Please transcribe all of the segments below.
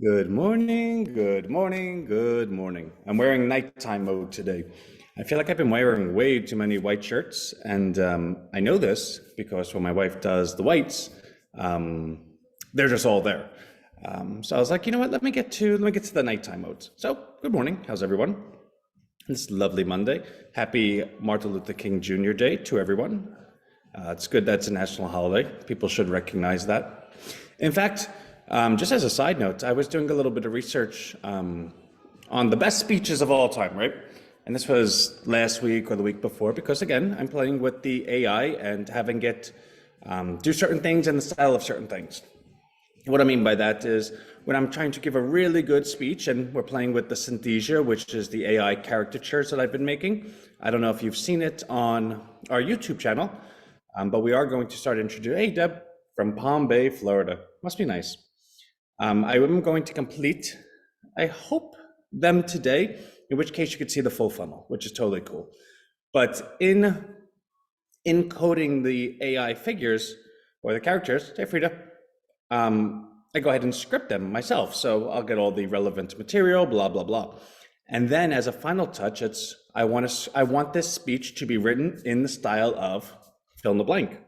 Good morning, good morning, good morning. I'm wearing nighttime mode today. I feel like I've been wearing way too many white shirts, and I know this because when my wife does the whites, um, they're just all there. So I was like, you know what? Let me get to the nighttime modes. So, good morning. How's everyone? This lovely Monday. Happy Martin Luther King Jr. Day to everyone. It's good that's a national holiday. People should recognize that. In fact, just as a side note, I was doing a little bit of research on the best speeches of all time, right? And this was last week or the week before, because again, I'm playing with the AI and having it do certain things in the style of certain things. What I mean by that is when I'm trying to give a really good speech, and we're playing with the Synthesia, which is the AI caricatures that I've been making. I don't know if you've seen it on our YouTube channel, but we are going to start introducing, hey Deb, from Palm Bay, Florida. Must be nice. I am going to complete, I hope, them today, in which case you could see the full funnel, which is totally cool. But in encoding the AI figures or the characters, hey Frida, I go ahead and script them myself. So I'll get all the relevant material, blah, blah, blah. And then as a final touch, I want this speech to be written in the style of fill in the blank.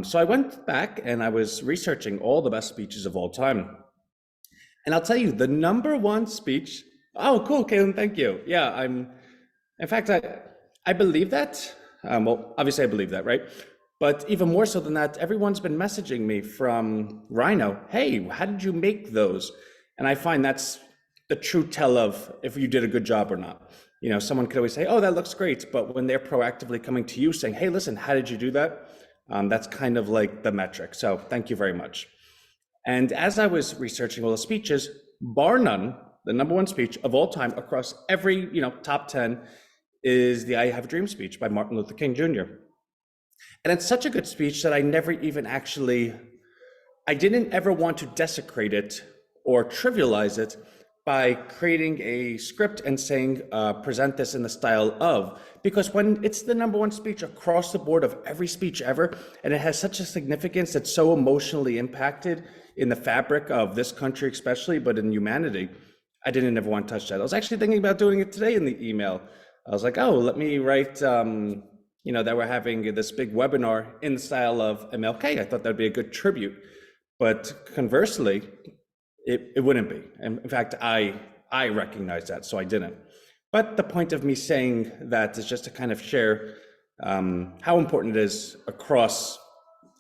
So I went back and I was researching all the best speeches of all time. And I'll tell you, the number one speech, oh, cool, Caitlin, thank you. Yeah, in fact, I believe that. Well, obviously I believe that, right? But even more so than that, everyone's been messaging me from RHINO, hey, how did you make those? And I find that's the true tell of if you did a good job or not. You know, someone could always say, oh, that looks great. But when they're proactively coming to you saying, hey, listen, how did you do that? That's kind of like the metric. So thank you very much. And as I was researching all the speeches, bar none, the number one speech of all time across every, top 10 is the I Have a Dream speech by Martin Luther King Jr. And it's such a good speech that I didn't ever want to desecrate it or trivialize it by creating a script and saying, present this in the style of, because when it's the number one speech across the board of every speech ever, and it has such a significance that's so emotionally impacted in the fabric of this country especially, but in humanity, I didn't ever want to touch that. I was actually thinking about doing it today in the email. I was like, oh, let me write, that we're having this big webinar in the style of MLK. I thought that'd be a good tribute. But conversely, it wouldn't be. And in fact, I recognize that, so I didn't. But the point of me saying that is just to kind of share how important it is across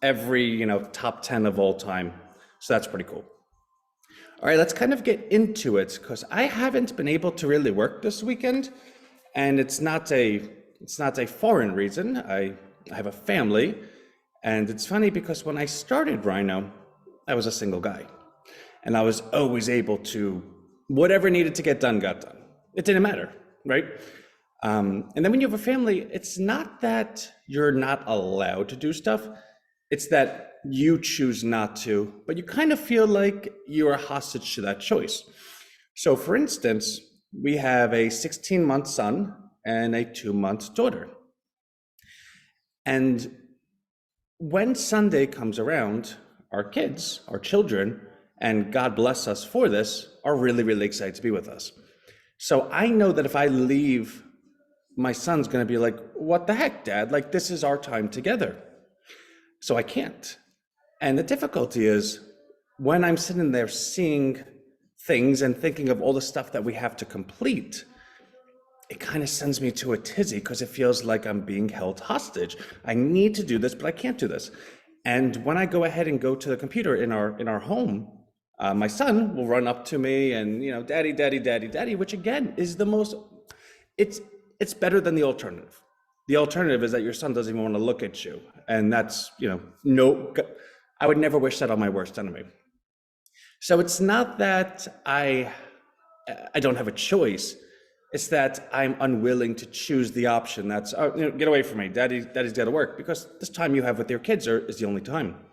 every, top 10 of all time. So that's pretty cool. All right, let's kind of get into it because I haven't been able to really work this weekend, and it's not a foreign reason. I have a family, and it's funny because when I started RHINO, I was a single guy. And I was always able to, whatever needed to get done, got done. It didn't matter, right? And then when you have a family, it's not that you're not allowed to do stuff. It's that you choose not to, but you kind of feel like you're a hostage to that choice. So for instance, we have a 16-month son and a 2-month daughter. And when Sunday comes around, our kids, our children, and God bless us for this, are really, really excited to be with us. So I know that if I leave, my son's gonna be like, what the heck, Dad? Like, this is our time together. So I can't. And the difficulty is when I'm sitting there seeing things and thinking of all the stuff that we have to complete, it kind of sends me to a tizzy because it feels like I'm being held hostage. I need to do this, but I can't do this. And when I go ahead and go to the computer in our home, my son will run up to me and, daddy, daddy, daddy, daddy, which again is it's better than the alternative. The alternative is that your son doesn't even want to look at you. And that's, no, I would never wish that on my worst enemy. So it's not that I don't have a choice. It's that I'm unwilling to choose the option that's, get away from me, daddy's got to work, because this time you have with your kids is the only time.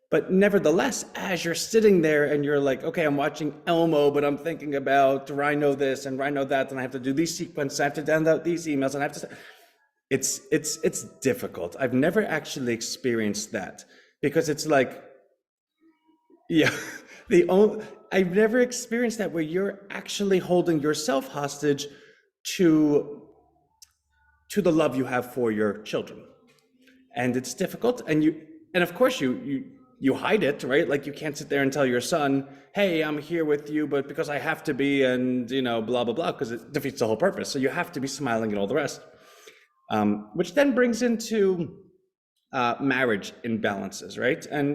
But nevertheless, as you're sitting there and you're like, okay, I'm watching Elmo, but I'm thinking about RHINO this and RHINO that, and I have to do these sequences, I have to download these emails, and I have to, it's difficult. I've never actually experienced that because it's like, yeah, I've never experienced that where you're actually holding yourself hostage to the love you have for your children. And it's difficult, and of course you hide it, right? Like you can't sit there and tell your son, hey, I'm here with you, but because I have to be, and blah blah blah, because it defeats the whole purpose. So you have to be smiling and all the rest, which then brings into marriage imbalances, right? And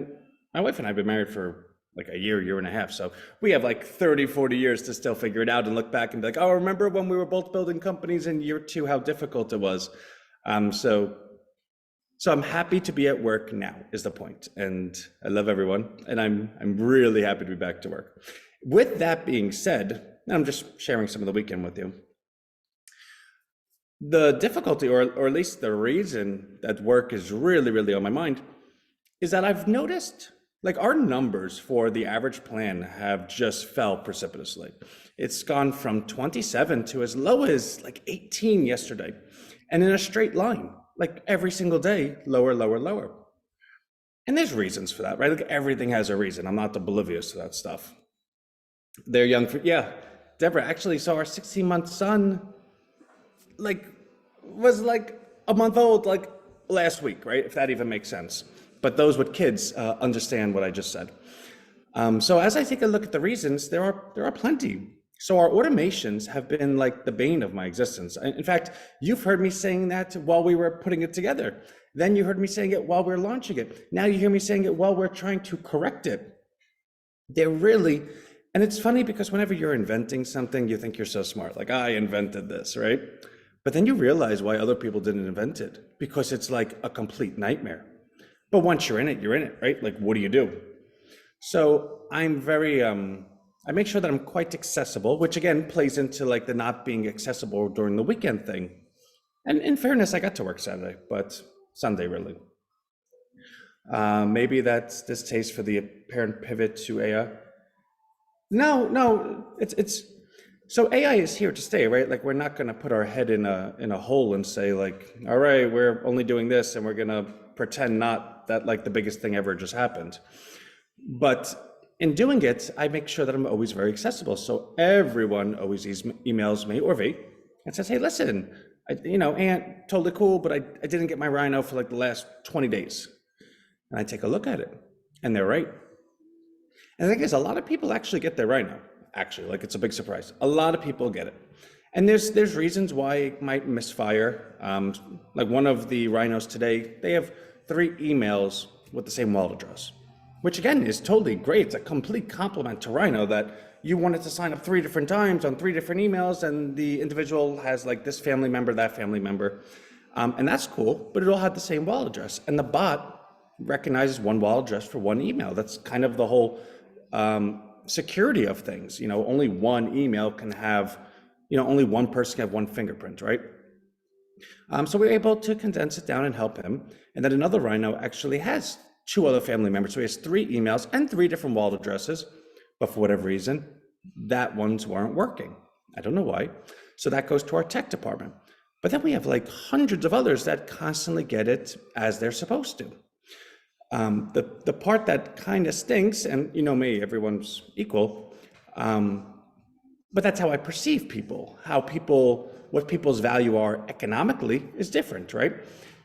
my wife and I have been married for like a year and a half, so we have like 30-40 years to still figure it out and look back and be like, oh, remember when we were both building companies in year 2, how difficult it was. So I'm happy to be at work now is the point, and I love everyone, and I'm really happy to be back to work. With that being said, I'm just sharing some of the weekend with you. The difficulty, or at least the reason that work is really on my mind, is that I've noticed like our numbers for the average plan have just fell precipitously. It's gone from 27 to as low as like 18 yesterday, and in a straight line. Like every single day, lower. And there's reasons for that, right? Like everything has a reason. I'm not oblivious to that stuff. They're young yeah. Deborah actually saw our 16-month son was like a month old like last week, right? If that even makes sense. But those with kids understand what I just said. So as I take a look at the reasons, there are plenty. So our automations have been like the bane of my existence. In fact, you've heard me saying that while we were putting it together. Then you heard me saying it while we were launching it. Now you hear me saying it while we're trying to correct it. They're really, and it's funny because whenever you're inventing something, you think you're so smart, like I invented this, right? But then you realize why other people didn't invent it, because it's like a complete nightmare. But once you're in it, right? Like, what do you do? So I'm very, I make sure that I'm quite accessible, which again plays into like the not being accessible during the weekend thing. And in fairness, I got to work Saturday, but Sunday really. Maybe that's this taste for the apparent pivot to AI. No, it's so AI is here to stay, right? Like we're not going to put our head in a hole and say like, all right, we're only doing this, and we're going to pretend not that like the biggest thing ever just happened. But in doing it, I make sure that I'm always very accessible. So everyone always emails me or V and says, hey, listen, Aunt, totally cool, but I didn't get my RHINO for like the last 20 days. And I take a look at it, and they're right. And the thing is, a lot of people actually get their RHINO, actually, like it's a big surprise. A lot of people get it. And there's reasons why it might misfire. Like one of the RHINOs today, they have 3 emails with the same wallet address, which again is totally great. It's a complete compliment to RHINO that you wanted to sign up 3 different times on 3 different emails, and the individual has like this family member, that family member. And that's cool, but it all had the same wallet address. And the bot recognizes one wallet address for one email. That's kind of the whole security of things. Only one email can have, only one person can have one fingerprint, right? So we were able to condense it down and help him. And then another RHINO actually has 2 other family members. So he has 3 emails and 3 different wallet addresses, but for whatever reason, that ones weren't working. I don't know why. So that goes to our tech department. But then we have like hundreds of others that constantly get it as they're supposed to. The part that kind of stinks, and you know me, everyone's equal, but that's how I perceive people. What people's value are economically is different, right?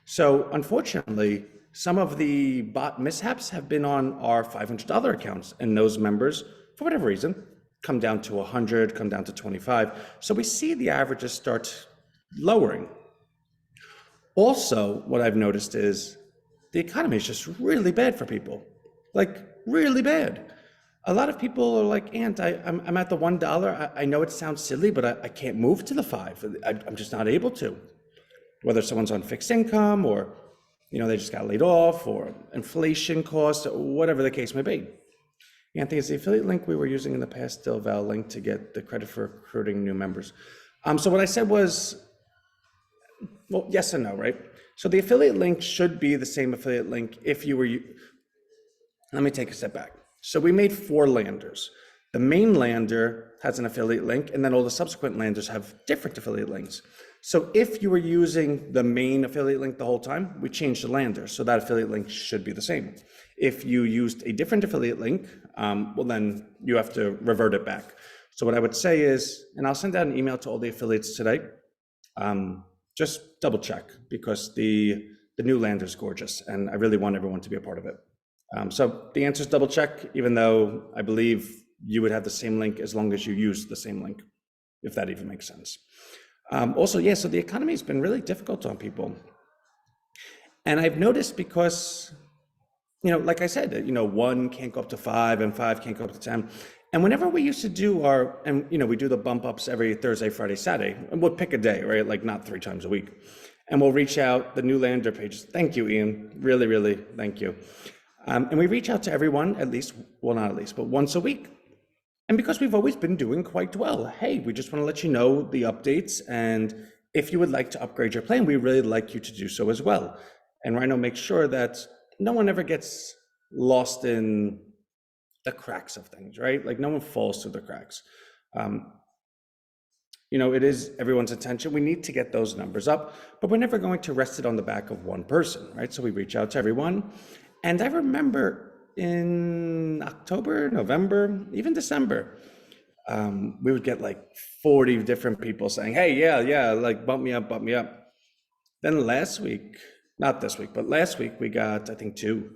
So unfortunately, some of the bot mishaps have been on our $500 accounts, and those members, for whatever reason, come down to 100, come down to 25. So we see the averages start lowering. Also, what I've noticed is the economy is just really bad for people, like really bad. A lot of people are like, Aunt, I'm at the $1. I know it sounds silly, but I can't move to the 5. I'm just not able to. Whether someone's on fixed income or, they just got laid off, or inflation costs, or whatever the case may be. Anthony, is the affiliate link we were using in the past still valid link to get the credit for recruiting new members? So what I said was, well, yes and no, right? So the affiliate link should be the same affiliate link if you were, let me take a step back. So we made 4 landers. The main lander has an affiliate link, and then all the subsequent landers have different affiliate links. So if you were using the main affiliate link the whole time, we changed the lander. So that affiliate link should be the same. If you used a different affiliate link, well, then you have to revert it back. So what I would say is, and I'll send out an email to all the affiliates today, just double check, because the new lander is gorgeous and I really want everyone to be a part of it. So the answer is double check, even though I believe you would have the same link as long as you use the same link, if that even makes sense. Also, yeah, so the economy has been really difficult on people. And I've noticed because, like I said, 1 can't go up to 5 and 5 can't go up to 10. And whenever we used to do we do the bump ups every Thursday, Friday, Saturday, and we'll pick a day, right? Like not 3 times a week. And we'll reach out the new lander pages. Thank you, Ian. Really, really, thank you. And we reach out to everyone at least, well, not at least, but once a week. And because we've always been doing quite well, hey, we just want to let you know the updates. And if you would like to upgrade your plan, we really like you to do so as well. And RHINO makes sure that no one ever gets lost in the cracks of things, right? Like no one falls through the cracks. It is everyone's intention. We need to get those numbers up, but we're never going to rest it on the back of one person, right? So we reach out to everyone. And I remember in October, November, even December, we would get like 40 different people saying, hey, yeah, like bump me up. Then last week, not this week, but last week we got, I think 2.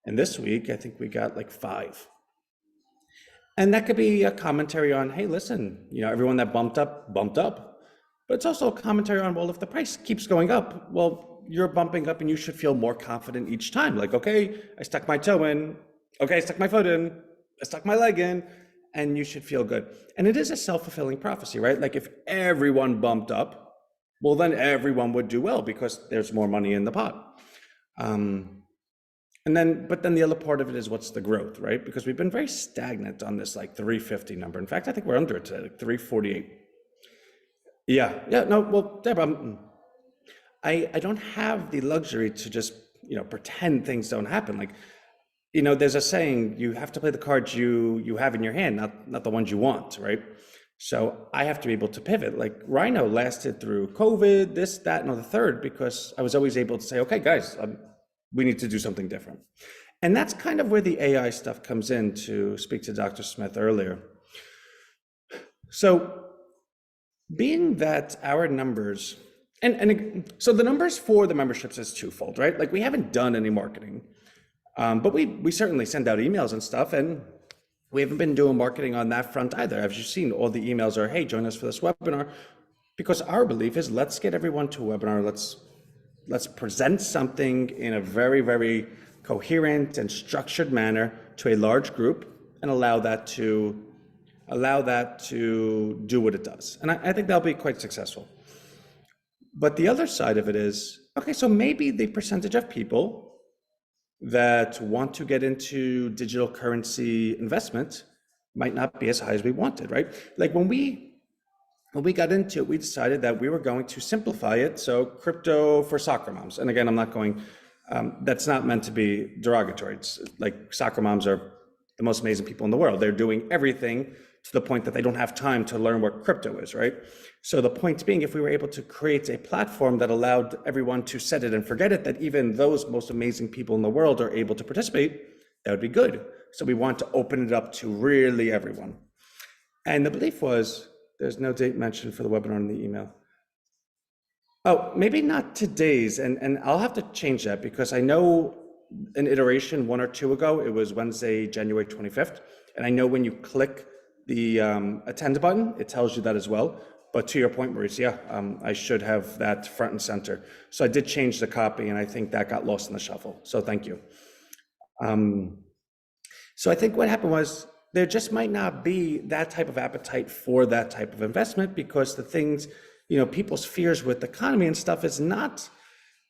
And this week, I think we got like 5. And that could be a commentary on, hey, listen, everyone that bumped up. But it's also a commentary on, well, if the price keeps going up, well, you're bumping up and you should feel more confident each time. Like, okay, I stuck my toe in. Okay, I stuck my foot in. I stuck my leg in. And you should feel good. And it is a self-fulfilling prophecy, right? Like if everyone bumped up, well, then everyone would do well because there's more money in the pot. But then the other part of it is what's the growth, right? Because we've been very stagnant on this like 350 number. In fact, I think we're under it today, like 348. Yeah, no, well, Deborah, I don't have the luxury to just, pretend things don't happen. Like, there's a saying, you have to play the cards you have in your hand, not the ones you want, right? So I have to be able to pivot. Like RHINO lasted through COVID, this, that, and the third, because I was always able to say, okay, guys, we need to do something different. And that's kind of where the AI stuff comes in, to speak to Dr. Smith earlier. So being that our numbers, so the numbers for the memberships is twofold, right? Like we haven't done any marketing, but we certainly send out emails and stuff, and we haven't been doing marketing on that front either. As you've seen, all the emails are, hey, join us for this webinar, because our belief is let's get everyone to a webinar, let's present something in a very, very coherent and structured manner to a large group and allow that to do what it does. And I think that'll be quite successful. But the other side of it is, okay, so maybe the percentage of people that want to get into digital currency investment might not be as high as we wanted, right? Like when we got into it, we decided that we were going to simplify it. So crypto for soccer moms. And again, I'm not going, that's not meant to be derogatory. It's like soccer moms are the most amazing people in the world. They're doing everything to the point that they don't have time to learn what crypto is, right? So the point being, if we were able to create a platform that allowed everyone to set it and forget it, that even those most amazing people in the world are able to participate, that would be good. So we want to open it up to really everyone. And the belief was, there's no date mentioned for the webinar in the email. Oh, maybe not today's, and I'll have to change that, because I know an iteration 1 or 2 ago, it was Wednesday, January 25th. And I know when you click the attend button, it tells you that as well. But to your point, Maurice, yeah, I should have that front and center. So I did change the copy, and I think that got lost in the shuffle. So thank you. So I think what happened was, there just might not be that type of appetite for that type of investment, because the things, people's fears with the economy and stuff is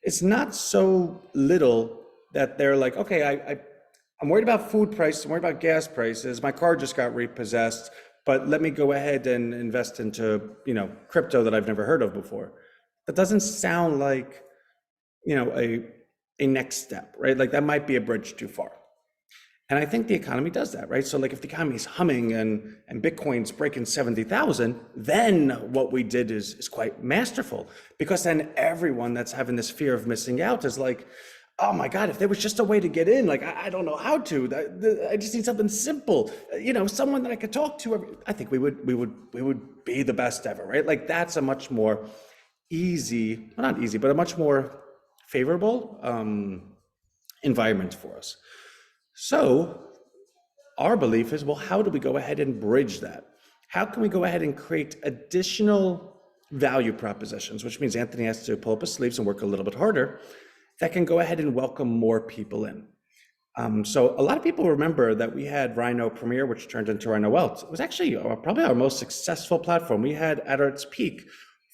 it's not so little that they're like, okay, I'm worried about food prices, I'm worried about gas prices, my car just got repossessed, but let me go ahead and invest into, crypto that I've never heard of before. That doesn't sound like, a next step, right? Like that might be a bridge too far. And I think the economy does that, right? So like if the economy is humming and Bitcoin's breaking 70,000, then what we did is quite masterful, because then everyone that's having this fear of missing out is like, oh my God, if there was just a way to get in, like I don't know how to. I just need something simple, someone that I could talk to. I think we would be the best ever, right? Like that's a much more easy, well, not easy, but a much more favorable environment for us. So our belief is, well, how do we go ahead and bridge that? How can we go ahead and create additional value propositions, which means Anthony has to pull up his sleeves and work a little bit harder, that can go ahead and welcome more people in. So a lot of people remember that we had RHINO Premier, which turned into RHINO Wealth. It was actually probably our most successful platform. We had at its peak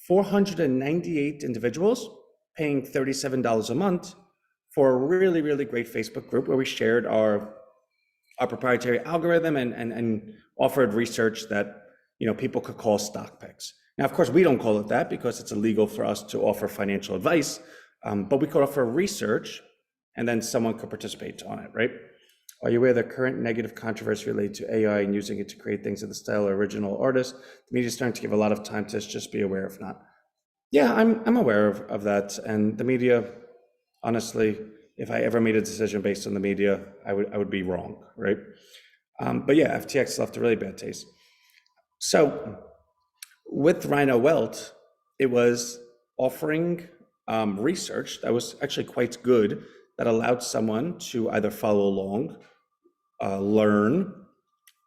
498 individuals paying $37 a month for a really, really great Facebook group where we shared our proprietary algorithm and offered research that people could call stock picks. Now, of course, we don't call it that because it's illegal for us to offer financial advice, but we could offer research and then someone could participate on it, right? Are you aware of the current negative controversy related to AI and using it to create things in the style of original artists? The media is starting to give a lot of time to this, just be aware if not. Yeah, I'm aware of that. And the media, honestly, if I ever made a decision based on the media, I would be wrong, right? But yeah, FTX left a really bad taste. So with RHINO Wealth, it was offering research that was actually quite good, that allowed someone to either follow along, learn,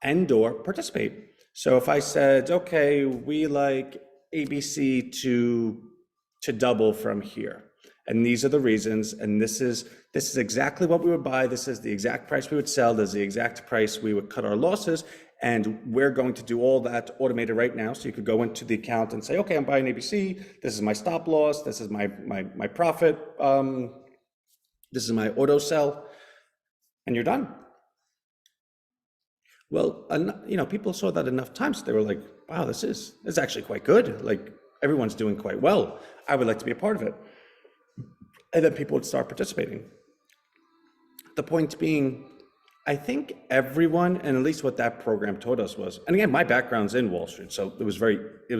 and or participate. So if I said, okay, we like ABC to double from here, and these are the reasons, and this is exactly what we would buy, this is the exact price we would sell, this is the exact price we would cut our losses, and we're going to do all that automated right now. So you could go into the account and say, okay, I'm buying ABC, this is my stop loss, this is my profit, this is my auto sell, and you're done. Well, people saw that enough times, they were like, wow, this is actually quite good. Like everyone's doing quite well. I would like to be a part of it. And then people would start participating. The point being, I think everyone, and at least what that program taught us was, and again, my background's in Wall Street, so it was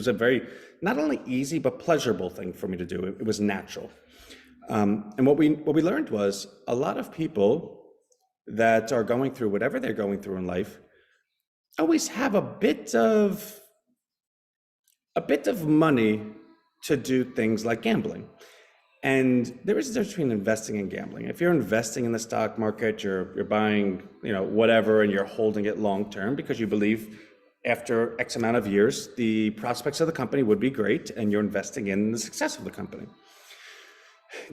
a very, not only easy, but pleasurable thing for me to do. It was natural. And what we learned was a lot of people that are going through whatever they're going through in life always have a bit of money to do things like gambling. And there is a difference between investing and gambling. If you're investing in the stock market, you're buying, whatever, and you're holding it long term because you believe after X amount of years, the prospects of the company would be great, and you're investing in the success of the company.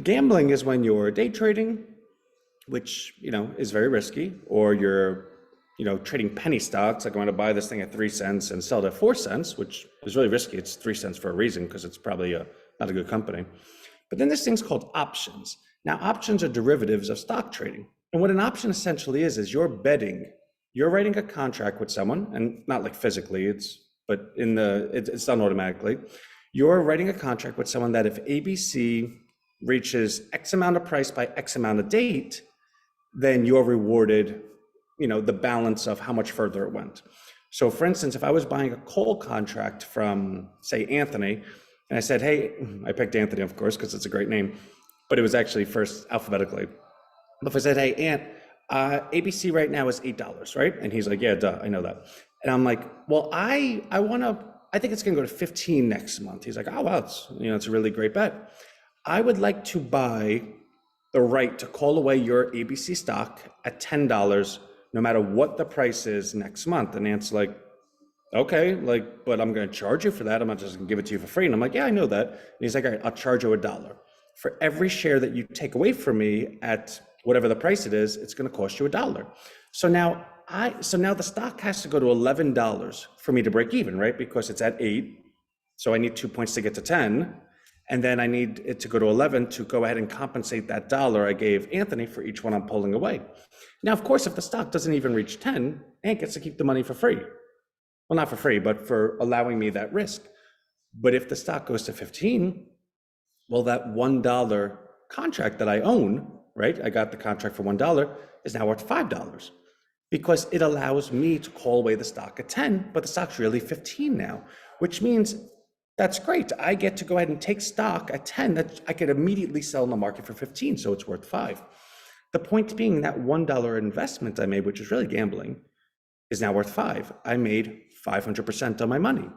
Gambling is when you're day trading, which, is very risky, or you're, trading penny stocks, like I'm going to buy this thing at 3 cents and sell it at 4 cents, which is really risky. It's 3 cents for a reason, because it's probably not a good company. But then there's things called options. Now, options are derivatives of stock trading. And what an option essentially is you're betting, you're writing a contract with someone, and not like physically, it's done automatically. You're writing a contract with someone that if ABC reaches X amount of price by X amount of date, then you're rewarded, the balance of how much further it went. So for instance, if I was buying a coal contract from, say, Anthony, and I said, hey, I picked Anthony, of course, because it's a great name, but it was actually first alphabetically. But if I said, hey, Ant, ABC right now is $8, right? And he's like, yeah, duh, I know that. And I'm like, well, I think it's gonna go to 15 next month. He's like, oh, wow, it's a really great bet. I would like to buy the right to call away your ABC stock at $10, no matter what the price is next month. And Ant's like, okay, but I'm going to charge you for that. I'm not just going to give it to you for free. And I'm like, yeah, I know that. And he's like, all right, I'll charge you $1. For every share that you take away from me at whatever the price it is, it's going to cost you $1. So now the stock has to go to $11 for me to break even, right? Because it's at 8. So I need 2 points to get to 10. And then I need it to go to 11 to go ahead and compensate that $1 I gave Anthony for each one I'm pulling away. Now, of course, if the stock doesn't even reach 10, Ant gets to keep the money for free. Well, not for free, but for allowing me that risk. But if the stock goes to 15, well, that $1 contract that I own, right? I got the contract for $1, is now worth $5. because it allows me to call away the stock at 10, but the stock's really 15 now, which means that's great. I get to go ahead and take stock at 10 that I could immediately sell in the market for 15, so it's worth 5. The point being that $1 investment I made, which is really gambling, is now worth 5. I made 500% on my money.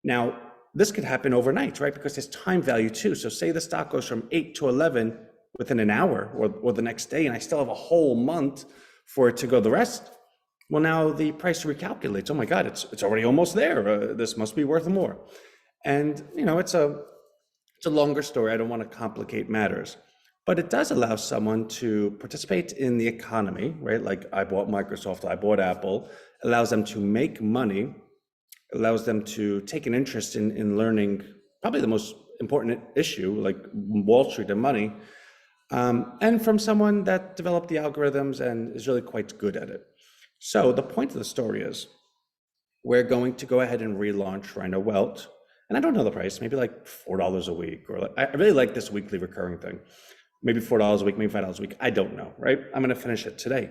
Now, this could happen overnight, right? Because there's time value too. So say the stock goes from 8 to 11 within an hour or the next day, and I still have a whole month for it to go the rest. Well, now the price recalculates. Oh my God, it's already almost there. This must be worth more. And it's a longer story. I don't want to complicate matters, but it does allow someone to participate in the economy, right? Like I bought Microsoft, I bought Apple. Allows them to make money, allows them to take an interest in learning probably the most important issue, like Wall Street and money, and from someone that developed the algorithms and is really quite good at it. So the point of the story is we're going to go ahead and relaunch RHINO Wealth. And I don't know the price, maybe like $4 a week, or I really like this weekly recurring thing. Maybe $4 a week, maybe $5 a week, I don't know, right? I'm gonna finish it today.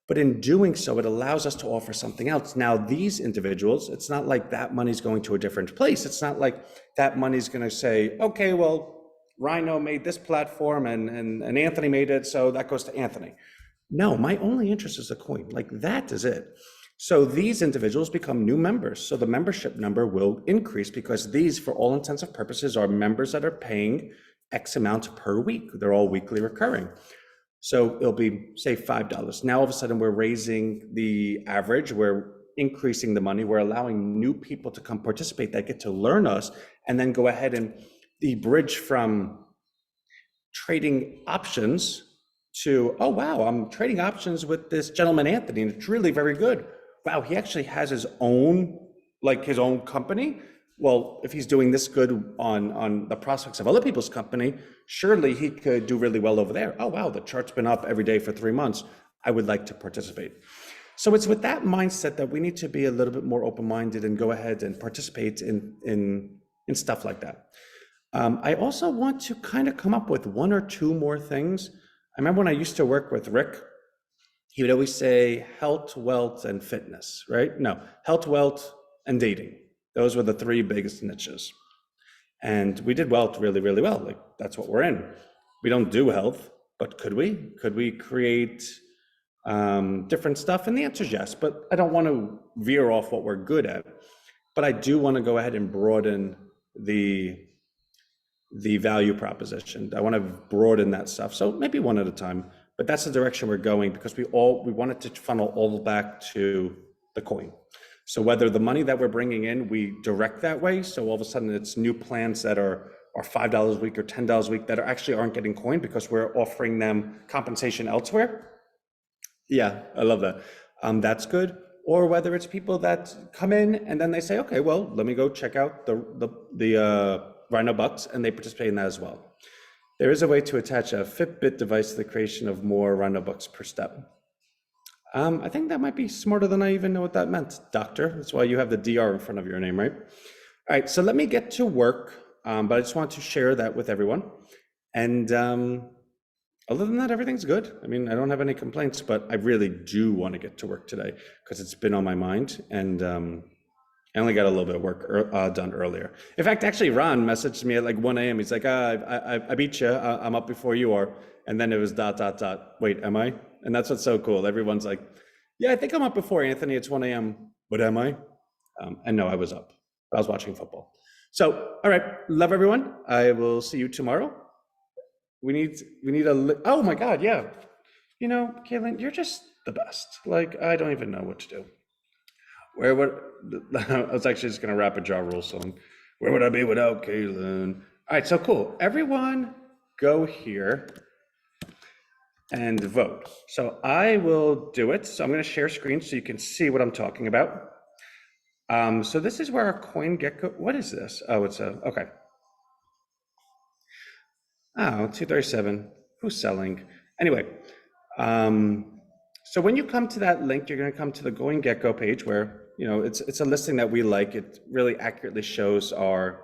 But in doing so, it allows us to offer something else. Now, these individuals, it's not like that money's going to a different place. It's not like that money's gonna say, okay, well, RHINO made this platform and Anthony made it, so that goes to Anthony. No, my only interest is the coin, like that is it. So these individuals become new members. So the membership number will increase because these, for all intents and purposes, are members that are paying X amount per week. They're all weekly recurring. So it'll be, say, $5. Now all of a sudden we're raising the average, we're increasing the money, we're allowing new people to come participate that get to learn us and then go ahead and the bridge from trading options to, oh wow, I'm trading options with this gentleman, Anthony, and it's really very good. Wow, he actually has his own company. Well, if he's doing this good on the prospects of other people's company, surely he could do really well over there. Oh wow, the chart's been up every day for 3 months. I would like to participate. So it's with that mindset that we need to be a little bit more open-minded and go ahead and participate in stuff like that. I also want to kind of come up with 1 or 2 more things. I remember when I used to work with Rick, he would always say health, wealth, and fitness, right? No, health, wealth, and dating. Those were the 3 biggest niches. And we did wealth really, really well. Like that's what we're in. We don't do health, but could we? Could we create different stuff? And the answer is yes, but I don't want to veer off what we're good at. But I do want to go ahead and broaden the value proposition. I want to broaden that stuff. So maybe one at a time, but that's the direction we're going because we wanted to funnel all back to the coin. So whether the money that we're bringing in, we direct that way. So all of a sudden it's new plans that are $5 a week or $10 a week that actually aren't getting coin because we're offering them compensation elsewhere. Yeah, I love that. That's good. Or whether it's people that come in and then they say, okay, well, let me go check out the RHINO Bucks, and they participate in that as well. There is a way to attach a Fitbit device to the creation of more RHINO Bucks per step. I think that might be smarter than I even know what that meant, doctor. That's why you have the DR in front of your name, right? All right, so let me get to work, but I just want to share that with everyone. And other than that, everything's good. I mean, I don't have any complaints, but I really do want to get to work today because it's been on my mind, and I only got a little bit of work done earlier. In fact, actually, Ron messaged me at like 1 a.m. He's like, I beat you. I'm up before you are. And then it was ... Wait, am I? And that's what's so cool. Everyone's like, yeah, I think I'm up before Anthony. It's 1 a.m. But am I? And no, I was up. I was watching football. So, all right, love everyone. I will see you tomorrow. We need oh my God, yeah. You know, Caitlin, you're just the best. Like, I don't even know what to do. I was actually just gonna rap a Ja Rule song. Where would I be without Caitlin? All right, so cool. Everyone go here and vote. So I will do it. So I'm gonna share screen so you can see what I'm talking about. So this is where our CoinGecko, what is this? Oh, it's okay. Oh, 237, who's selling? Anyway, so when you come to that link, you're gonna come to the CoinGecko page where, you know, it's a listing that we like. It really accurately shows our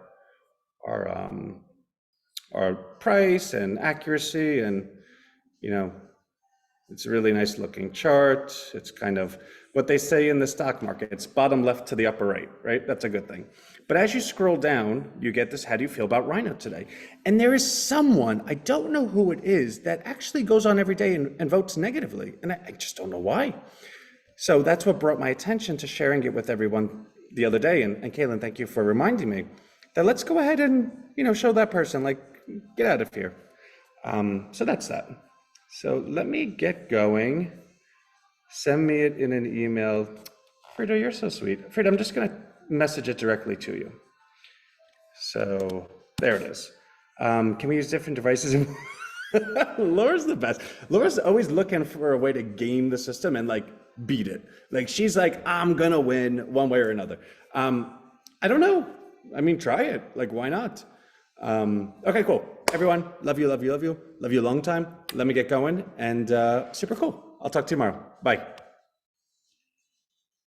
price and accuracy, and, you know, It's a really nice looking chart. It's kind of what they say in the stock market. It's bottom left to the upper right, right? That's a good thing. But as you scroll down, you get this, how do you feel about RHINO today? And there is someone, I don't know who it is, that actually goes on every day and votes negatively. And I just don't know why. So that's what brought my attention to sharing it with everyone the other day. And Kaylin, thank you for reminding me that let's go ahead and, show that person, like, get out of here. So that's that. So let me get going. Send me it in an email. Frida, you're so sweet. Frida, I'm just going to message it directly to you. So there it is. Can we use different devices? Laura's the best. Laura's always looking for a way to game the system and like beat it. Like she's like, I'm going to win one way or another. I don't know. I mean, try it. Like, why not? Okay, cool. Everyone, love you, love you, love you. Love you a long time. Let me get going and super cool. I'll talk to you tomorrow. Bye.